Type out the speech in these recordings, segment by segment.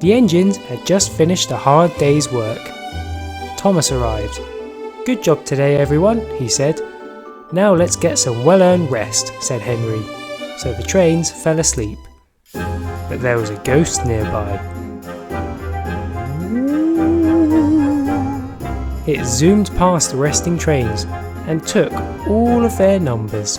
The engines had just finished a hard day's work. Thomas arrived. "Good job today, everyone," he said. "Now let's get some well-earned rest," said Henry. So the trains fell asleep. But there was a ghost nearby. It zoomed past the resting trains and took all of their numbers.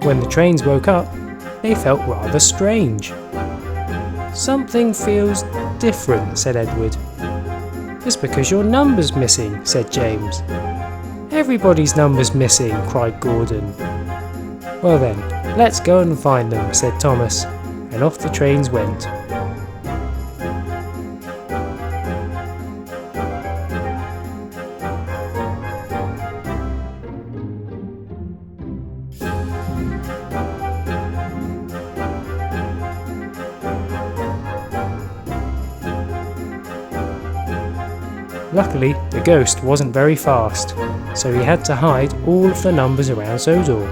When the trains woke up, they felt rather strange. "Something feels different," said Edward. "It's because your number's missing," said James. "Everybody's number's missing," cried Gordon. "Well then, let's go and find them," said Thomas, and off the trains went. Luckily, the ghost wasn't very fast, so he had to hide all of the numbers around Sodor.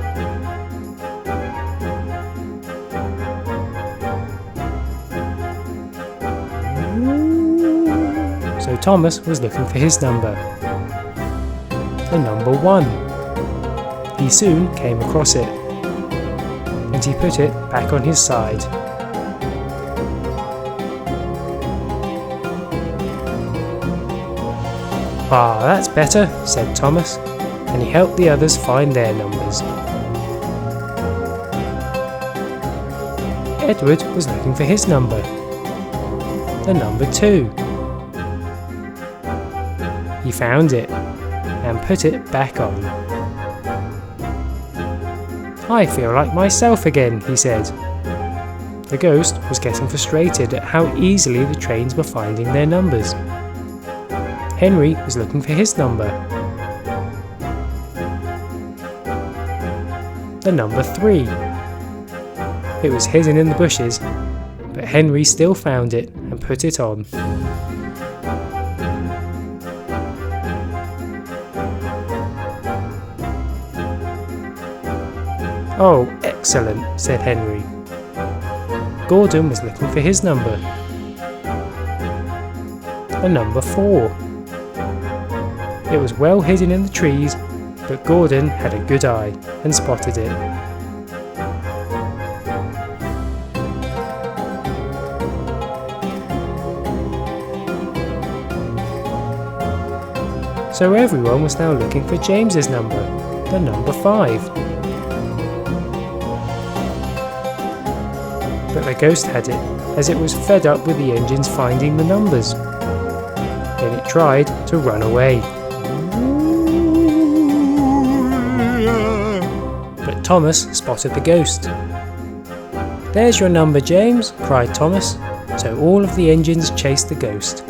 So Thomas was looking for his number. The number 1. He soon came across it, and he put it back on his side. "Ah, that's better," said Thomas, and he helped the others find their numbers. Edward was looking for his number. The number 2. He found it, and put it back on. "I feel like myself again," he said. The ghost was getting frustrated at how easily the trains were finding their numbers. Henry was looking for his number. The number 3. It was hidden in the bushes, but Henry still found it and put it on. "Oh, excellent," said Henry. Gordon was looking for his number. The number 4. It was well hidden in the trees, but Gordon had a good eye and spotted it. So everyone was now looking for James's number, the number 5. But the ghost had it, as it was fed up with the engines finding the numbers. Then it tried to run away. But Thomas spotted the ghost. "There's your number, James," cried Thomas, so all of the engines chased the ghost.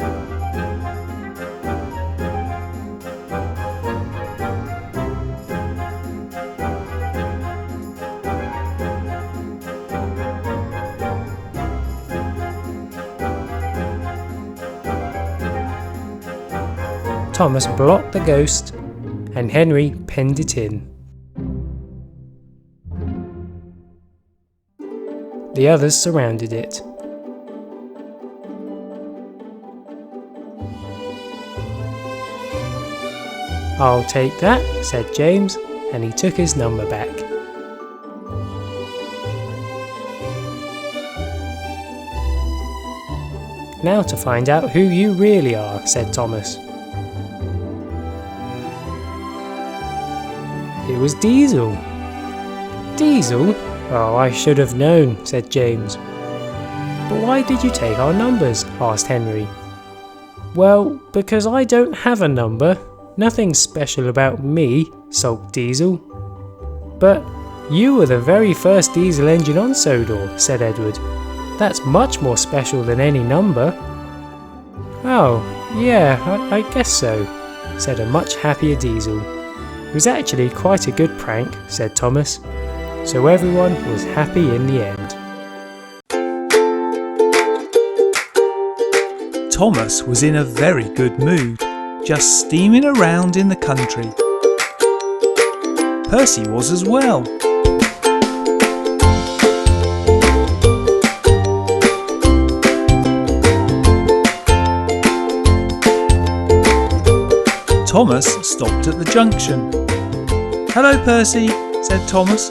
Thomas blocked the ghost, and Henry pinned it in. The others surrounded it. "I'll take that," said James, and he took his number back. "Now to find out who you really are," said Thomas. It was Diesel. "Diesel? Oh, I should have known," said James. "But why did you take our numbers?" asked Henry. "Well, because I don't have a number," said Diesel. "But why did you take our numbers?" asked Henry. "Well, because I don't have a number," said James. "But why did you take our numbers?" asked Henry. "Well, because I don't have a number," Nothing special about me, sulked Diesel. But you were the very first diesel engine on Sodor, said Edward. That's much more special than any number. Oh, yeah, I guess so, said a much happier Diesel. It was actually quite a good prank, said Thomas. So everyone was happy in the end. Thomas was in a very good mood, just steaming around in the country. Percy was as well. Thomas stopped at the junction. "Hello, Percy," said Thomas,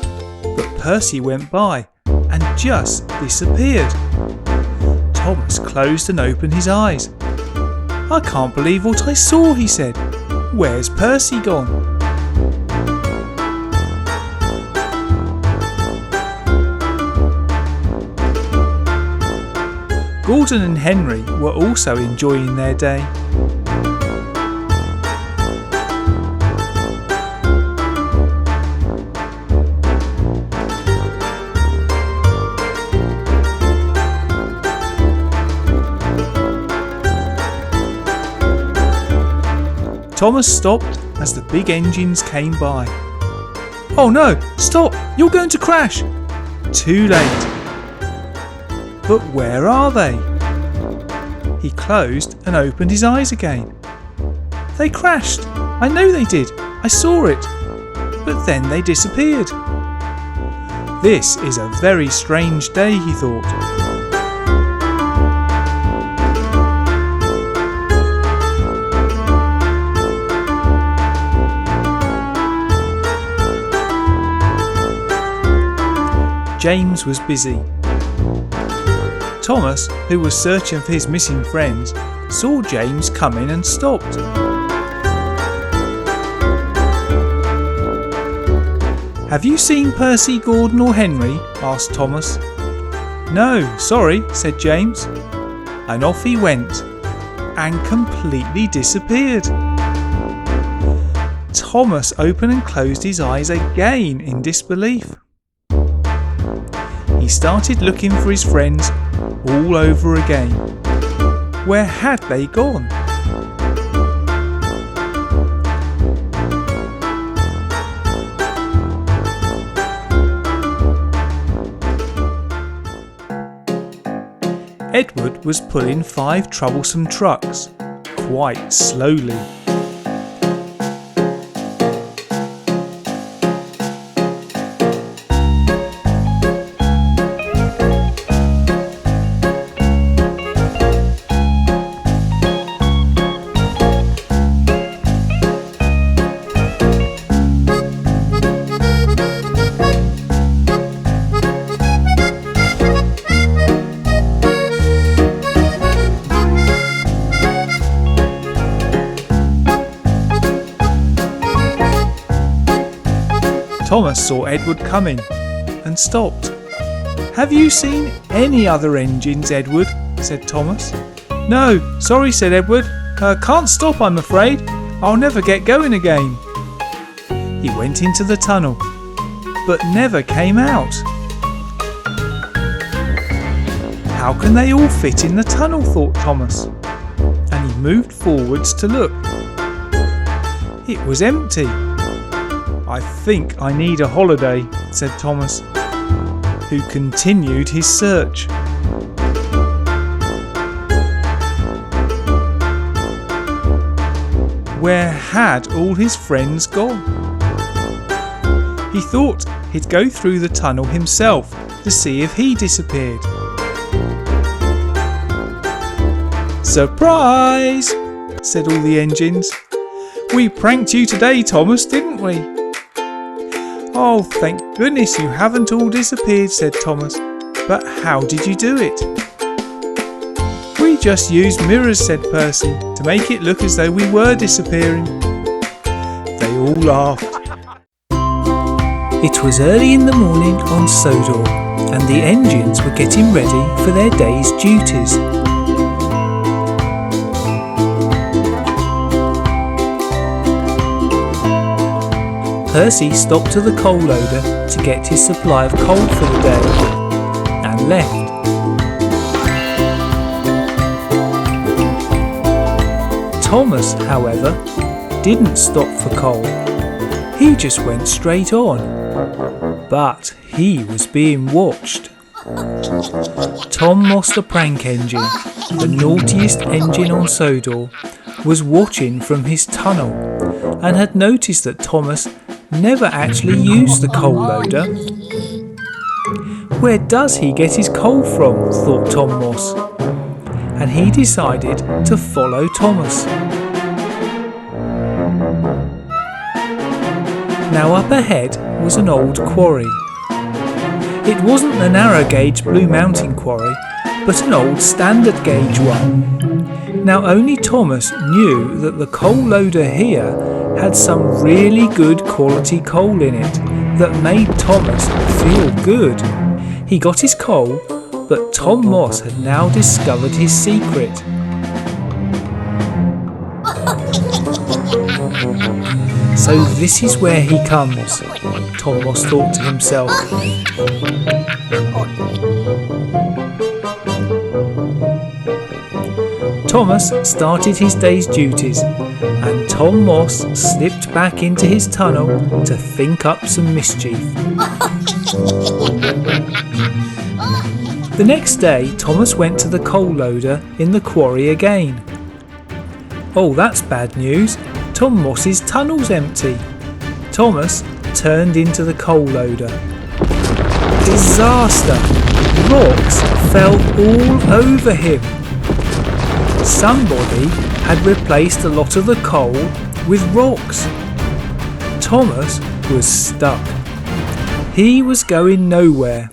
but Percy went by and just disappeared. Thomas closed and opened his eyes. "I can't believe what I saw," he said. "Where's Percy gone?" Gordon and Henry were also enjoying their day. Thomas stopped as the big engines came by. "Oh no, stop! You're going to crash!" Too late. But where are they? He closed and opened his eyes again. They crashed! I know they did! I saw it! But then they disappeared. This is a very strange day, he thought. James was busy. Thomas, who was searching for his missing friends, saw James come in and stopped. "Have you seen Percy, Gordon or Henry?" asked Thomas. "No, sorry," said James. And off he went and completely disappeared. Thomas opened and closed his eyes again in disbelief. He started looking for his friends all over again. Where had they gone? Edward was pulling 5 troublesome trucks, quite slowly. Thomas saw Edward coming and stopped. "Have you seen any other engines, Edward?" said Thomas. "No, sorry," said Edward. "Can't stop, I'm afraid. I'll never get going again." He went into the tunnel, but never came out. How can they all fit in the tunnel, thought Thomas, and he moved forwards to look. It was empty. "I think I need a holiday," said Thomas, who continued his search. Where had all his friends gone? He thought he'd go through the tunnel himself to see if he disappeared. "Surprise!" said all the engines. "We pranked you today, Thomas, didn't we?" "Oh, thank goodness you haven't all disappeared," said Thomas. "But how did you do it?" "We just used mirrors," said Percy, "to make it look as though we were disappearing." They all laughed. It was early in the morning on Sodor, and the engines were getting ready for their day's duties. Percy stopped to the coal loader to get his supply of coal for the day and left. Thomas, however, didn't stop for coal. He just went straight on. But he was being watched. Tom Moss the prank engine, the naughtiest engine on Sodor, was watching from his tunnel and had noticed that Thomas never actually used the coal loader. Where does he get his coal from? Thought Tom Moss, and he decided to follow Thomas. Now up ahead was an old quarry. It wasn't the narrow gauge Blue Mountain quarry, but an old standard gauge one. Now only Thomas knew that the coal loader here had some really good quality coal in it that made Thomas feel good. He got his coal, but Tom Moss had now discovered his secret. So this is where he comes, Tom Moss thought to himself. Thomas started his day's duties, and Tom Moss slipped back into his tunnel to think up some mischief. The next day, Thomas went to the coal loader in the quarry again. Oh, that's bad news. Tom Moss's tunnel's empty. Thomas turned into the coal loader. Disaster! Rocks fell all over him. Somebody had replaced a lot of the coal with rocks. Thomas was stuck. He was going nowhere.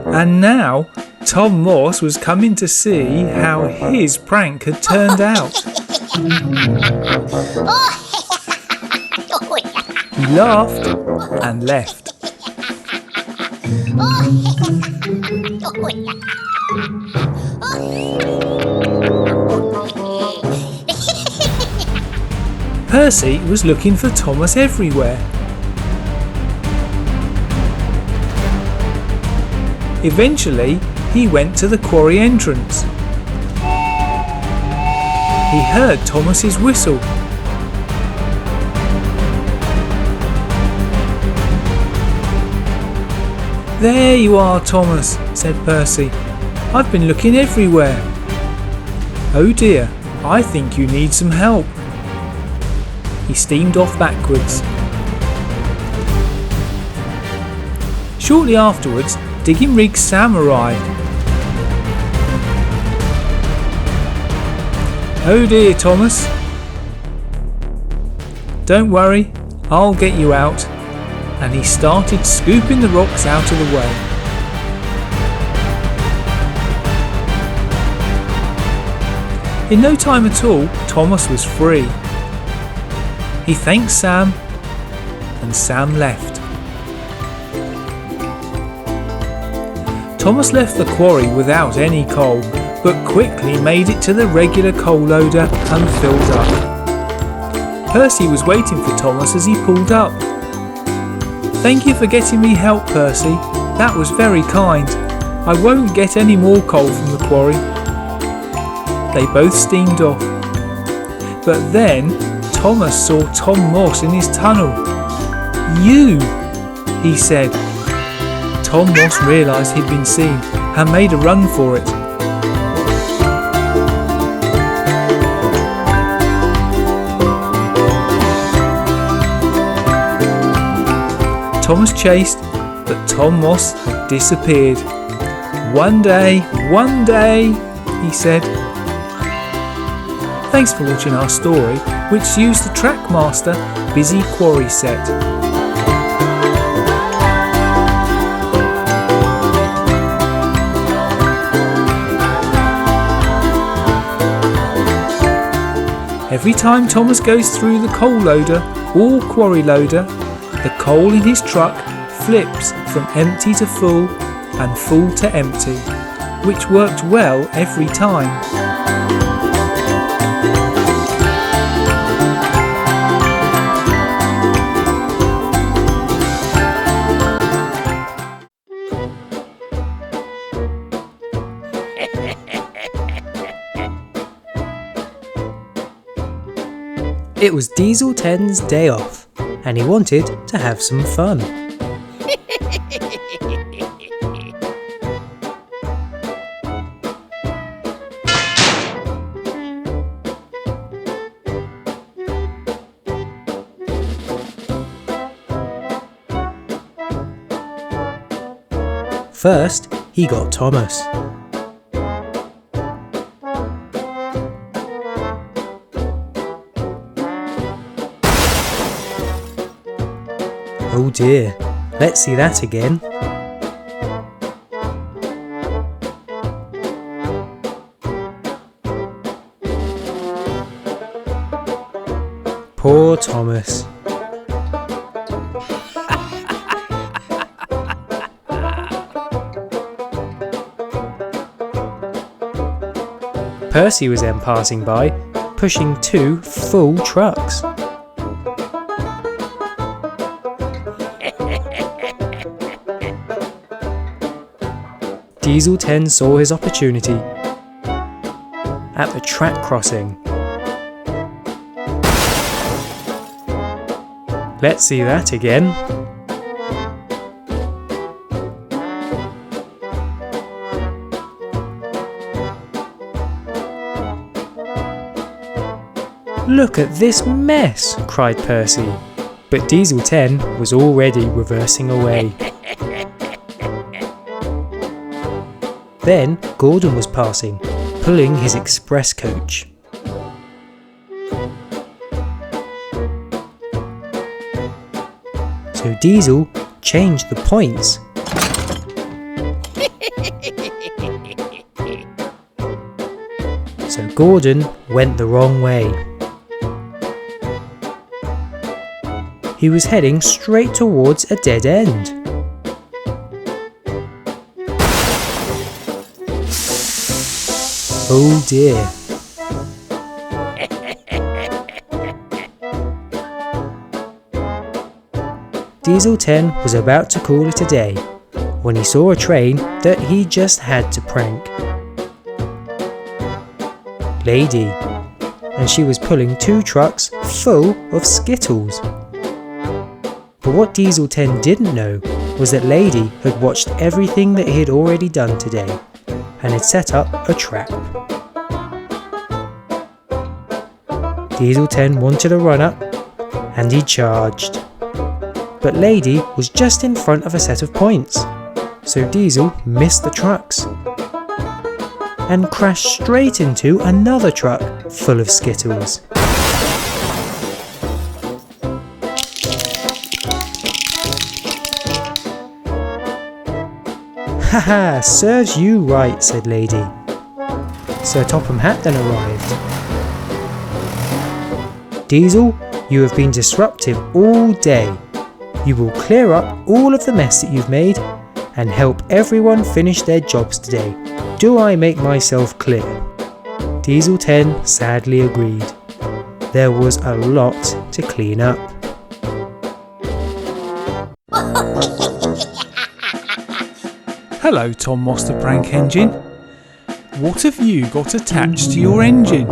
And now Tom Moss was coming to see how his prank had turned out. He laughed and left. Percy was looking for Thomas everywhere. Eventually, he went to the quarry entrance. He heard Thomas's whistle. "There you are, Thomas," said Percy. "I've been looking everywhere." "Oh dear, I think you need some help." He steamed off backwards. Shortly afterwards, Digging Rig Sam arrived. "Oh dear, Thomas." "Don't worry, I'll get you out." And he started scooping the rocks out of the way. In no time at all, Thomas was free. He thanked Sam, and Sam left. Thomas left the quarry without any coal, but quickly made it to the regular coal loader and filled up. Percy was waiting for Thomas as he pulled up. "Thank you for getting me help, Percy. That was very kind. I won't get any more coal from the quarry." They both steamed off. But then Thomas saw Tom Moss in his tunnel. "You," he said. Tom Moss realised he'd been seen and made a run for it. Thomas chased, but Tom Moss had disappeared. One day, he said. Thanks for watching our story, which used the Trackmaster Busy Quarry set. Every time Thomas goes through the coal loader or quarry loader, the coal in his truck flips from empty to full and full to empty, which worked well every time. It was Diesel 10's day off, and he wanted to have some fun. First, he got Thomas. Oh dear, let's see that again. Poor Thomas. Percy was then passing by, pushing 2 full trucks. Diesel 10 saw his opportunity at the track crossing. Let's see that again. Look at this mess, cried Percy, but Diesel 10 was already reversing away. Then Gordon was passing, pulling his express coach. So Diesel changed the points. So Gordon went the wrong way. He was heading straight towards a dead end. Oh dear. Diesel 10 was about to call it a day when he saw a train that he just had to prank. Lady, and she was pulling 2 trucks full of Skittles. But what Diesel 10 didn't know was that Lady had watched everything that he had already done today and had set up a trap. Diesel 10 wanted a run up and he charged. But Lady was just in front of a set of points, so Diesel missed the trucks and crashed straight into another truck full of Skittles. Haha, serves you right, said Lady. Sir Topham Hatt then arrived. Diesel, you have been disruptive all day. You will clear up all of the mess that you've made and help everyone finish their jobs today. Do I make myself clear? Diesel 10 sadly agreed. There was a lot to clean up. Hello, Tom Moss the Prank Engine. What have you got attached to your engine?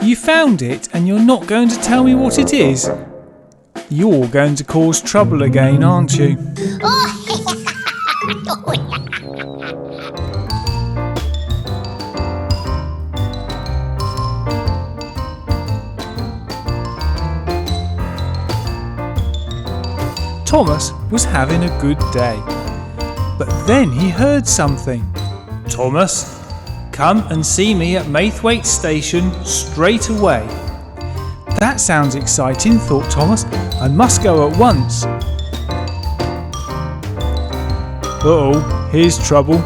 You found it and you're not going to tell me what it is? You're going to cause trouble again, aren't you? Thomas was having a good day, but then he heard something. Thomas, come and see me at Maithwaite Station straight away. That sounds exciting, thought Thomas. I must go at once. Uh-oh, here's trouble.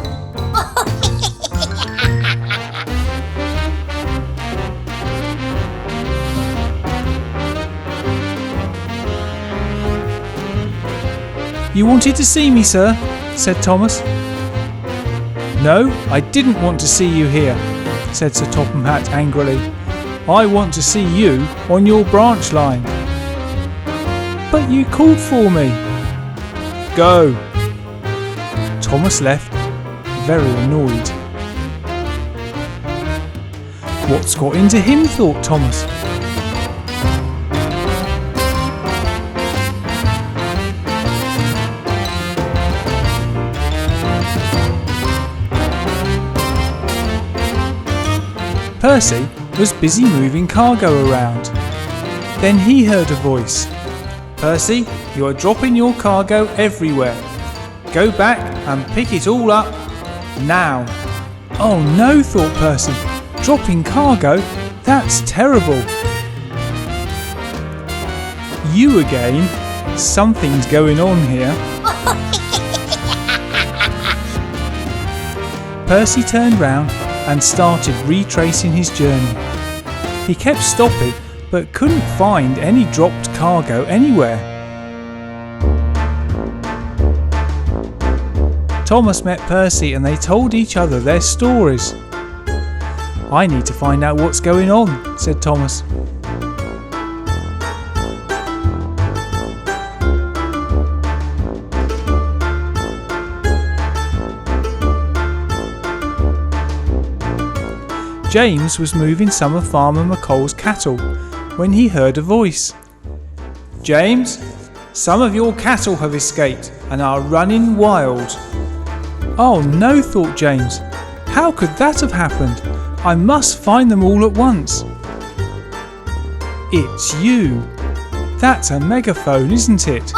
You wanted to see me, sir? Said Thomas. No, I didn't want to see you here, said Sir Topham Hatt angrily. I want to see you on your branch line. But you called for me. Go. Thomas left, very annoyed. What's got into him, thought Thomas. Percy was busy moving cargo around. Then he heard a voice. "Percy, you are dropping your cargo everywhere. Go back and pick it all up now." Oh no, thought Percy. Dropping cargo? That's terrible. You again? Something's going on here. Percy turned round and started retracing his journey. He kept stopping but couldn't find any dropped cargo anywhere. Thomas met Percy and they told each other their stories. "I need to find out what's going on," said Thomas. James was moving some of Farmer McColl's cattle when he heard a voice. "James, some of your cattle have escaped and are running wild." Oh no, thought James. How could that have happened? I must find them all at once. It's you. That's a megaphone, isn't it?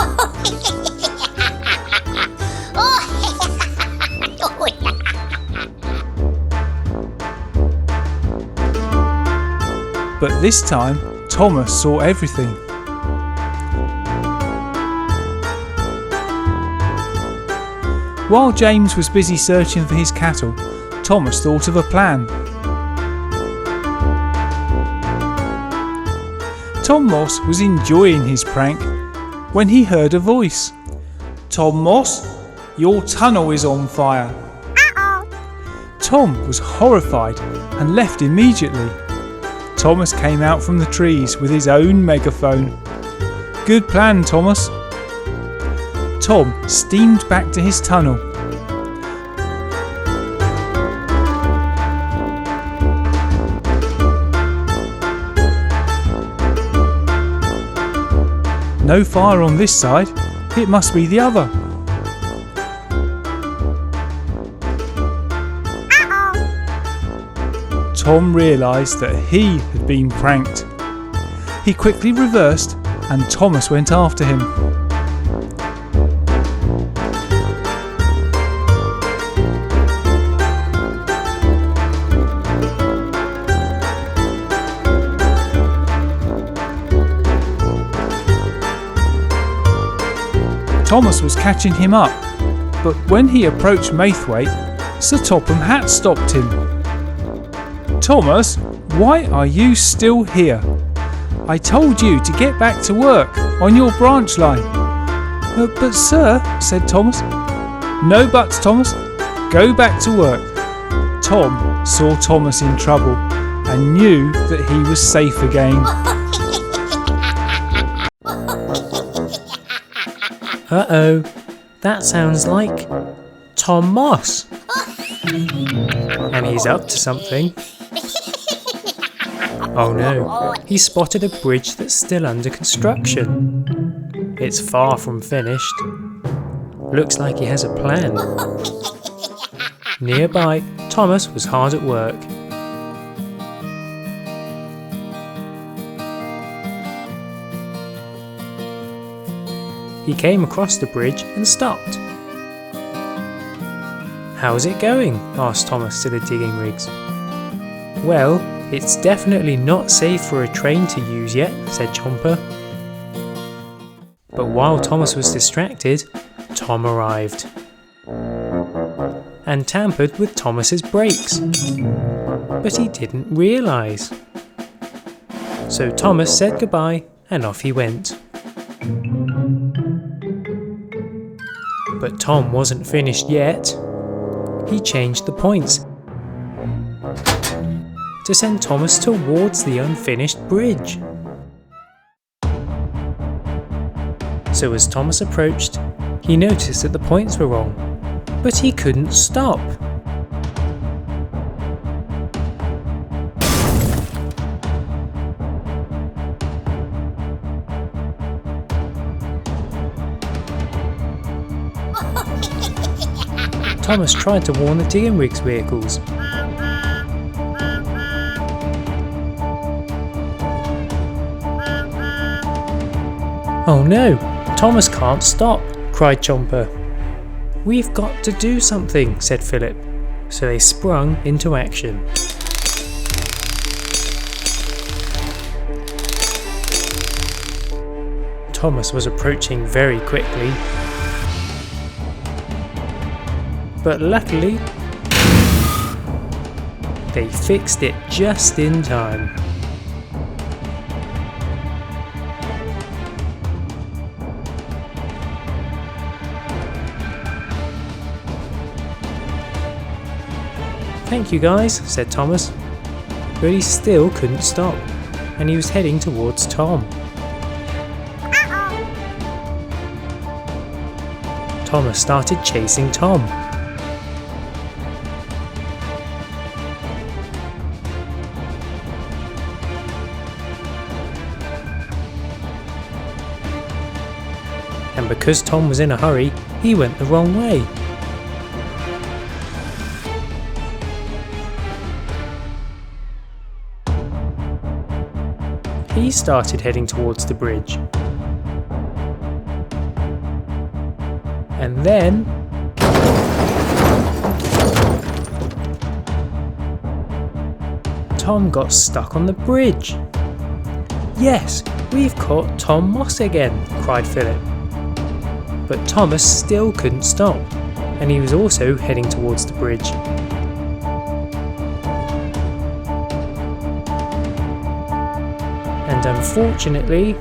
But this time, Thomas saw everything. While James was busy searching for his cattle, Thomas thought of a plan. Tom Moss was enjoying his prank when he heard a voice. "Tom Moss, your tunnel is on fire." Tom was horrified and left immediately. Thomas came out from the trees with his own megaphone. "Good plan, Thomas." Tom steamed back to his tunnel. No fire on this side, it must be the other. Tom realised that he had been pranked. He quickly reversed and Thomas went after him. Thomas was catching him up, but when he approached Maithwaite, Sir Topham Hatt stopped him. "Thomas, why are you still here? I told you to get back to work on your branch line." But sir," said Thomas. "No buts, Thomas. Go back to work." Tom saw Thomas in trouble and knew that he was safe again. Uh-oh, that sounds like Tom Moss. And he's up to something. Oh no, he spotted a bridge that's still under construction. It's far from finished. Looks like he has a plan. Nearby, Thomas was hard at work. He came across the bridge and stopped. "How's it going?" asked Thomas to the digging rigs. "Well, it's definitely not safe for a train to use yet," said Chomper. But while Thomas was distracted, Tom arrived and tampered with Thomas's brakes. But he didn't realise. So Thomas said goodbye and off he went. But Tom wasn't finished yet. He changed the points to send Thomas towards the unfinished bridge. So as Thomas approached, he noticed that the points were wrong, but he couldn't stop. Thomas tried to warn the digging rigs vehicles, "Oh no, Thomas can't stop," cried Chomper. "We've got to do something," said Philip. So they sprung into action. Thomas was approaching very quickly, but luckily they fixed it just in time. "Thank you guys," said Thomas, but he still couldn't stop, and he was heading towards Tom. Thomas started chasing Tom. And because Tom was in a hurry, he went the wrong way. He started heading towards the bridge. And then Tom got stuck on the bridge. "Yes, we've caught Tom Moss again," cried Philip. But Thomas still couldn't stop, and he was also heading towards the bridge. And unfortunately,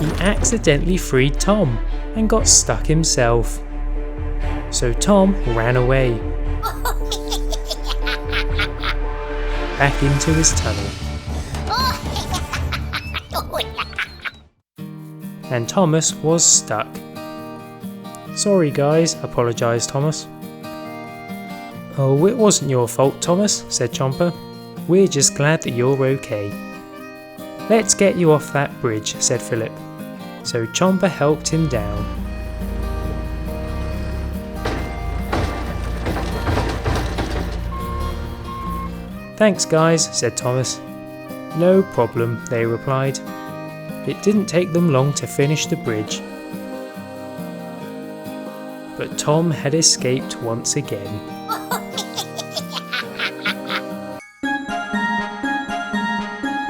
he accidentally freed Tom and got stuck himself. So Tom ran away back into his tunnel. And Thomas was stuck. "Sorry guys," apologised Thomas. "Oh, it wasn't your fault, Thomas," said Chomper. "We're just glad that you're okay." "Let's get you off that bridge," said Philip. So Chomper helped him down. "Thanks guys," said Thomas. "No problem," they replied. It didn't take them long to finish the bridge. But Tom had escaped once again.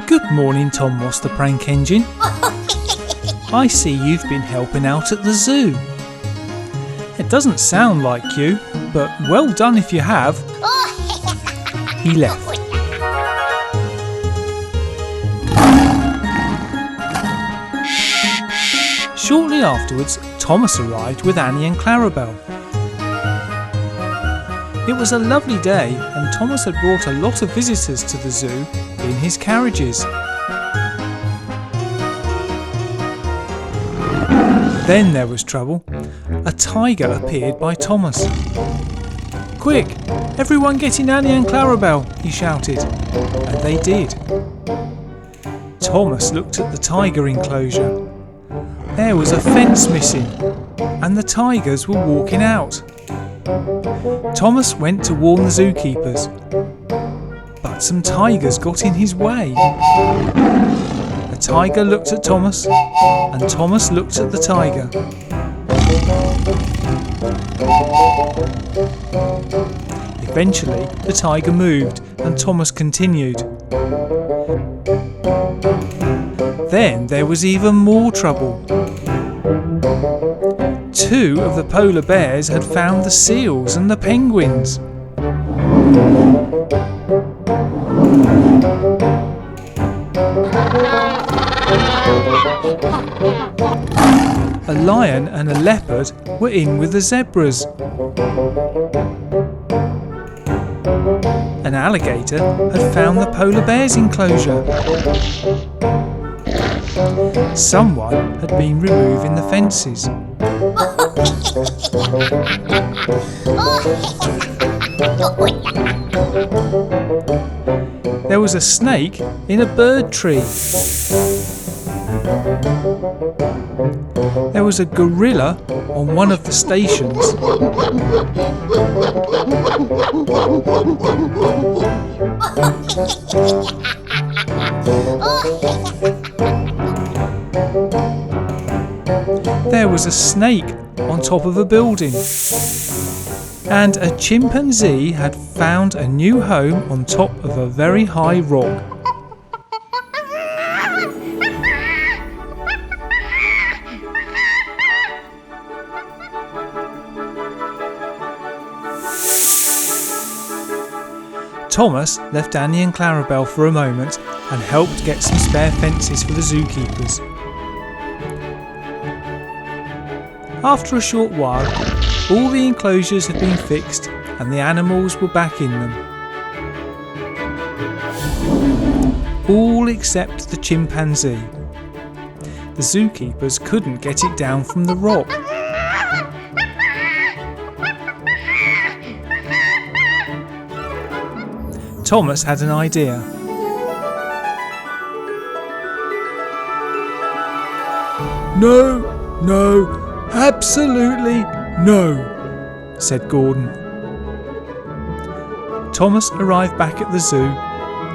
Good morning, Tom Moss the Prank Engine. I see you've been helping out at the zoo. It doesn't sound like you, but well done if you have. He left. Shortly afterwards, Thomas arrived with Annie and Clarabelle. It was a lovely day, and Thomas had brought a lot of visitors to the zoo in his carriages. Then there was trouble. A tiger appeared by Thomas. "Quick, everyone get in Annie and Clarabelle," he shouted, and they did. Thomas looked at the tiger enclosure. There was a fence missing, and the tigers were walking out. Thomas went to warn the zookeepers, but some tigers got in his way. The tiger looked at Thomas, and Thomas looked at the tiger. Eventually, the tiger moved, and Thomas continued. Then there was even more trouble. Two of the polar bears had found the seals and the penguins. A lion and a leopard were in with the zebras. An alligator had found the polar bear's enclosure. Someone had been removing the fences. There was a snake in a bird tree. There was a gorilla on one of the stations. There was a snake on top of a building, and a chimpanzee had found a new home on top of a very high rock. Thomas left Annie and Clarabelle for a moment and helped get some spare fences for the zookeepers. After a short while, all the enclosures had been fixed and the animals were back in them. All except the chimpanzee. The zookeepers couldn't get it down from the rock. Thomas had an idea. No, absolutely no, said Gordon. Thomas arrived back at the zoo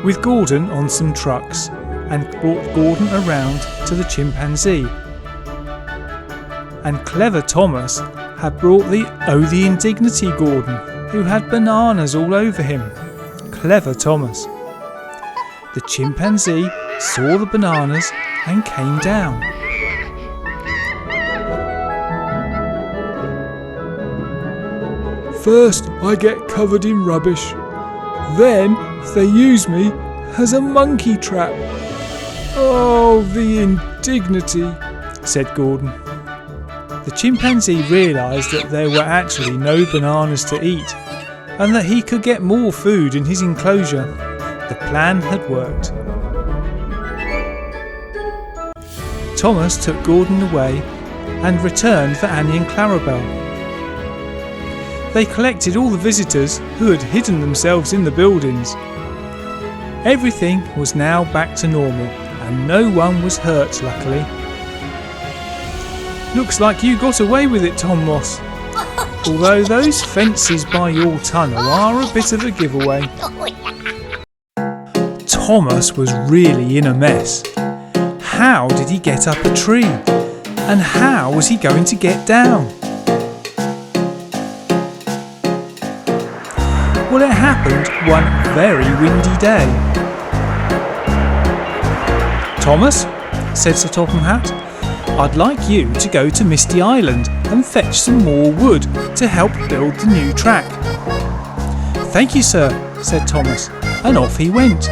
with Gordon on some trucks and brought Gordon around to the chimpanzee. And clever Thomas had brought the indignity Gordon, who had bananas all over him. Clever Thomas. The chimpanzee saw the bananas and came down. First I get covered in rubbish, then they use me as a monkey trap. Oh, the indignity, said Gordon. The chimpanzee realised that there were actually no bananas to eat, and that he could get more food in his enclosure. The plan had worked. Thomas took Gordon away and returned for Annie and Clarabelle. They collected all the visitors who had hidden themselves in the buildings. Everything was now back to normal and no one was hurt, luckily. Looks like you got away with it, Tom Moss. Although those fences by your tunnel are a bit of a giveaway. Thomas was really in a mess. How did he get up a tree? And how was he going to get down? Well, it happened one very windy day. Thomas, said Sir Topham Hatt, I'd like you to go to Misty Island and fetch some more wood to help build the new track. Thank you, sir, said Thomas, and off he went.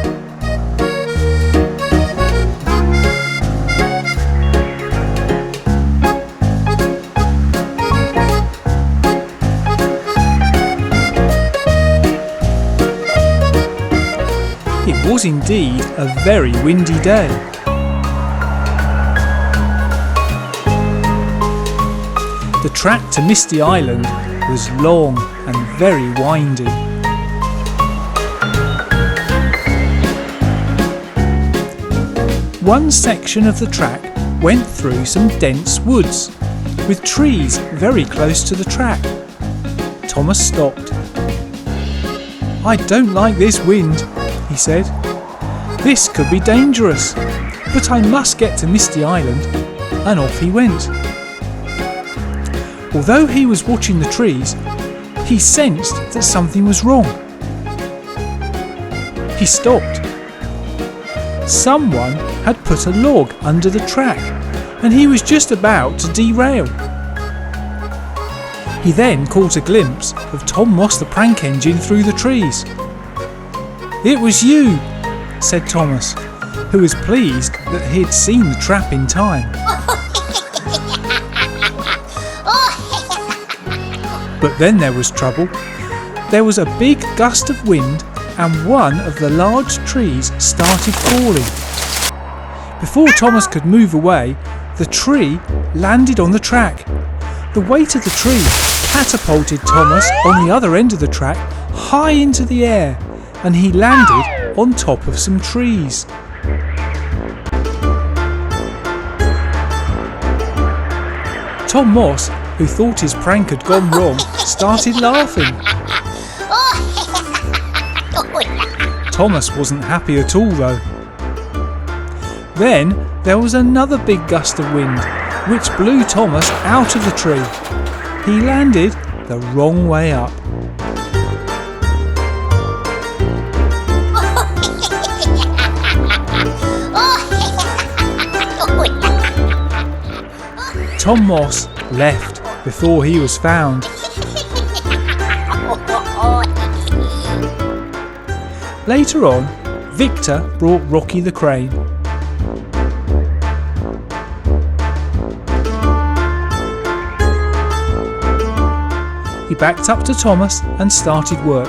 It was indeed a very windy day. The track to Misty Island was long and very windy. One section of the track went through some dense woods, with trees very close to the track. Thomas stopped. I don't like this wind, he said. This could be dangerous, but I must get to Misty Island, and off he went. Although he was watching the trees, he sensed that something was wrong. He stopped. Someone had put a log under the track, and he was just about to derail. He then caught a glimpse of Tom Moss the prank engine through the trees. It was you, said Thomas, who was pleased that he had seen the trap in time. But then there was trouble. There was a big gust of wind and one of the large trees started falling. Before Thomas could move away, the tree landed on the track. The weight of the tree catapulted Thomas on the other end of the track high into the air, and he landed on top of some trees. Tom Moss, who thought his prank had gone wrong, started laughing. Thomas wasn't happy at all though. Then there was another big gust of wind, which blew Thomas out of the tree. He landed the wrong way up. Tom Moss left before he was found. Later on, Victor brought Rocky the crane. He backed up to Thomas and started work.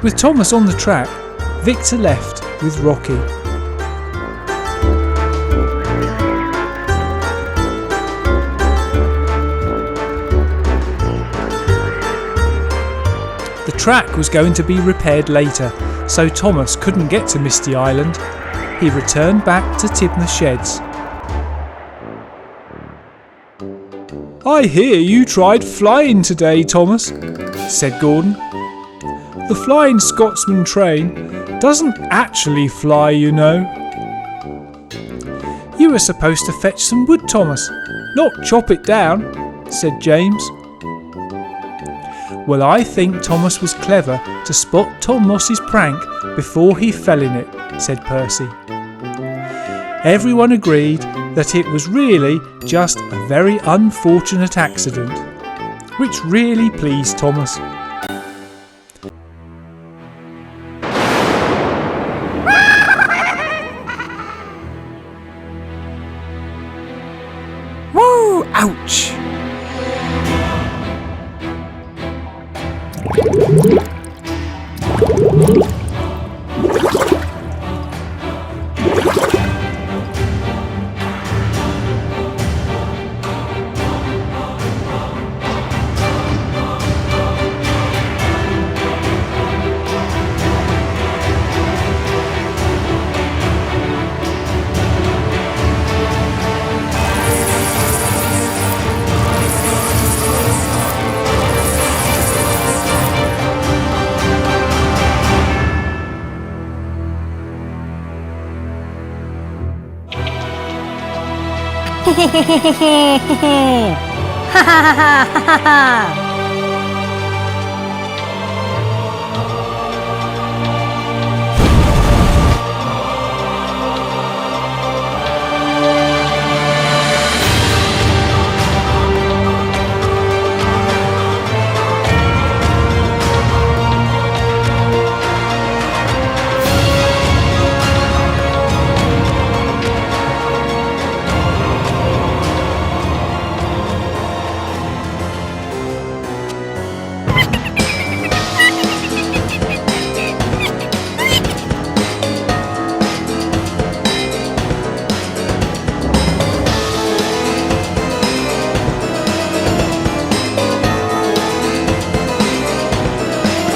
With Thomas on the track, Victor left with Rocky. The track was going to be repaired later, so Thomas couldn't get to Misty Island. He returned back to Tibner Sheds. "I hear you tried flying today, Thomas," said Gordon. "The Flying Scotsman train doesn't actually fly, you know." "You were supposed to fetch some wood, Thomas, not chop it down," said James. "Well, I think Thomas was clever to spot Tom Moss's prank before he fell in it," said Percy. Everyone agreed that it was really just a very unfortunate accident, which really pleased Thomas. Woo! Ouch! Ha ha ha ha ha!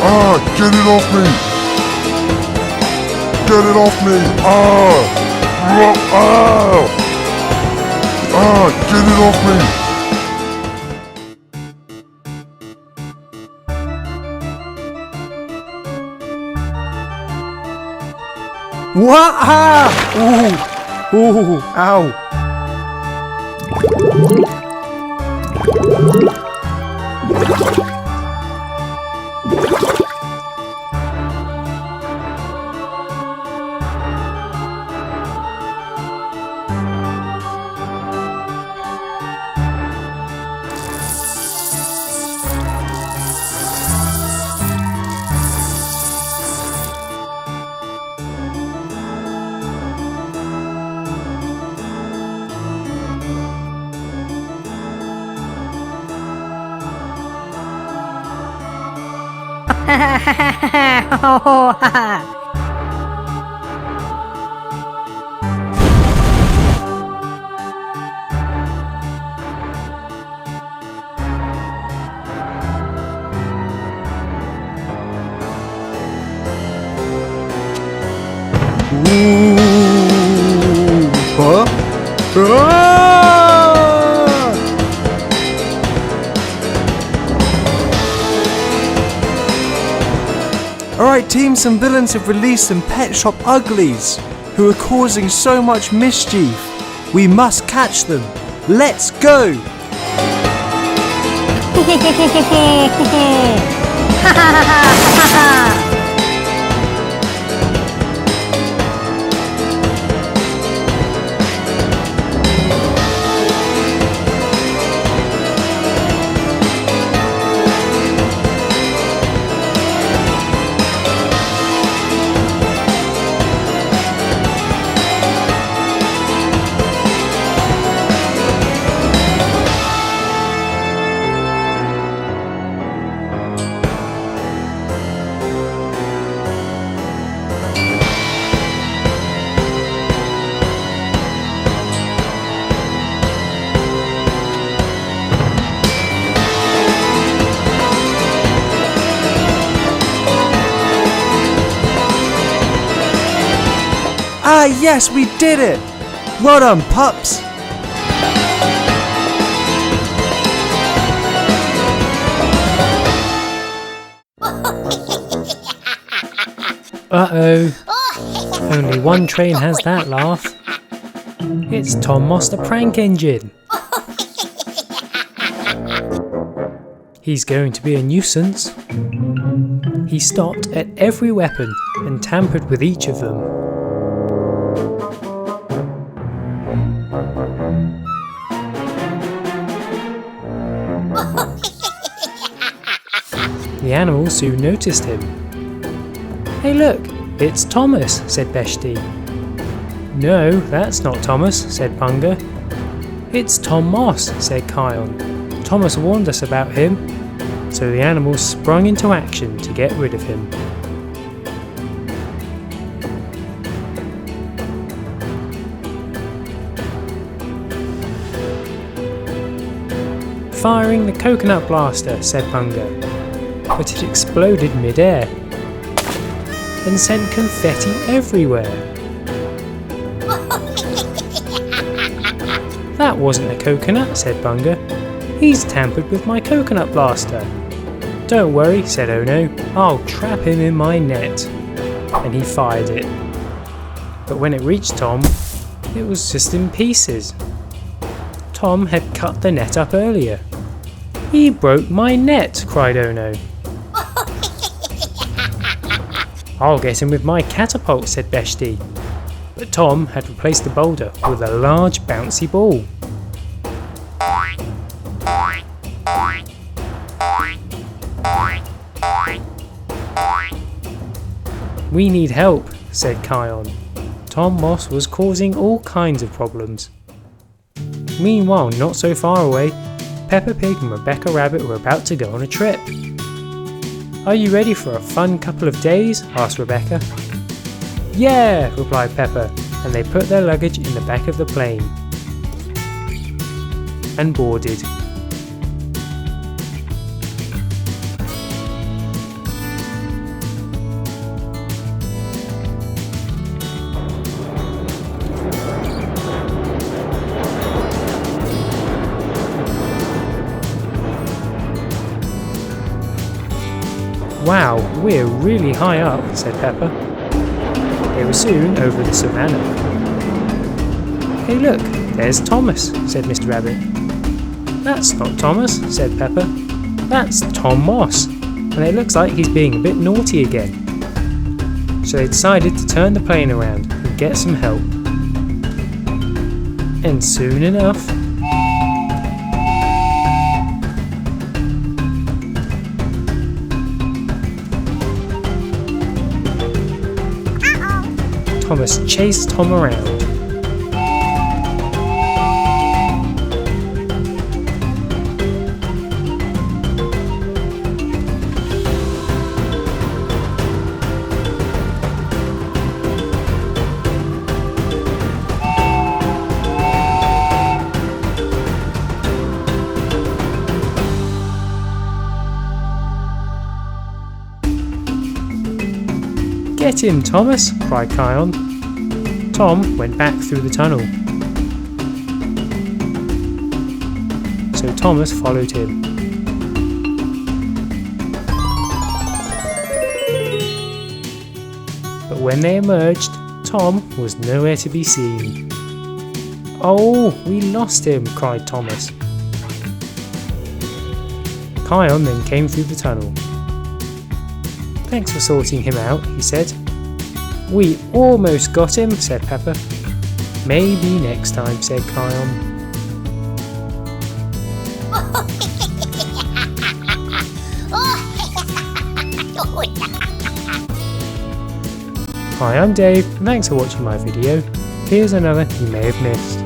Ah, get it off me! Get it off me! Ah! Ah! Ah, get it off me! What? Ah! Ooh! Ooh! Ow! teams and villains have released some pet shop uglies who are causing so much mischief. We must catch them. Let's go! Ah, yes, we did it! Well done, pups! Uh-oh. Only one train has that laugh. It's Tom Moss the Prank Engine. He's going to be a nuisance. He stopped at every weapon and tampered with each of them. The animals soon noticed him. "Hey look, it's Thomas," said Beshti. "No, that's not Thomas," said Punga. "It's Tom Moss," said Kion. "Thomas warned us about him." So the animals sprung into action to get rid of him. "Firing the coconut blaster," said Punga. But it exploded mid-air and sent confetti everywhere. "That wasn't a coconut," said Bunga. "He's tampered with my coconut blaster." "Don't worry," said Ono. "I'll trap him in my net." And he fired it. But when it reached Tom, it was just in pieces. Tom had cut the net up earlier. "He broke my net," cried Ono. "I'll get him with my catapult," said Beshti. But Tom had replaced the boulder with a large bouncy ball. "We need help," said Kion. Tom Moss was causing all kinds of problems. Meanwhile, not so far away, Peppa Pig and Rebecca Rabbit were about to go on a trip. "Are you ready for a fun couple of days?" asked Rebecca. "Yeah," replied Peppa, and they put their luggage in the back of the plane and boarded. "Wow, we're really high up," said Peppa. They were soon over the savannah. "Hey look, there's Thomas," said Mr. Rabbit. "That's not Thomas," said Peppa. "That's Tom Moss, and it looks like he's being a bit naughty again." So they decided to turn the plane around and get some help. And soon enough, Thomas chased Tom around. "Get him, Thomas!" cried Kion. Tom went back through the tunnel. So Thomas followed him. when they emerged, Tom was nowhere to be seen. "Oh, we lost him," cried Thomas. Kion then came through the tunnel. "Thanks for sorting him out," he said. "We almost got him," said Pepper. "Maybe next time," said Kion. Hi, I'm Dave, and thanks for watching my video. Here's another you may have missed.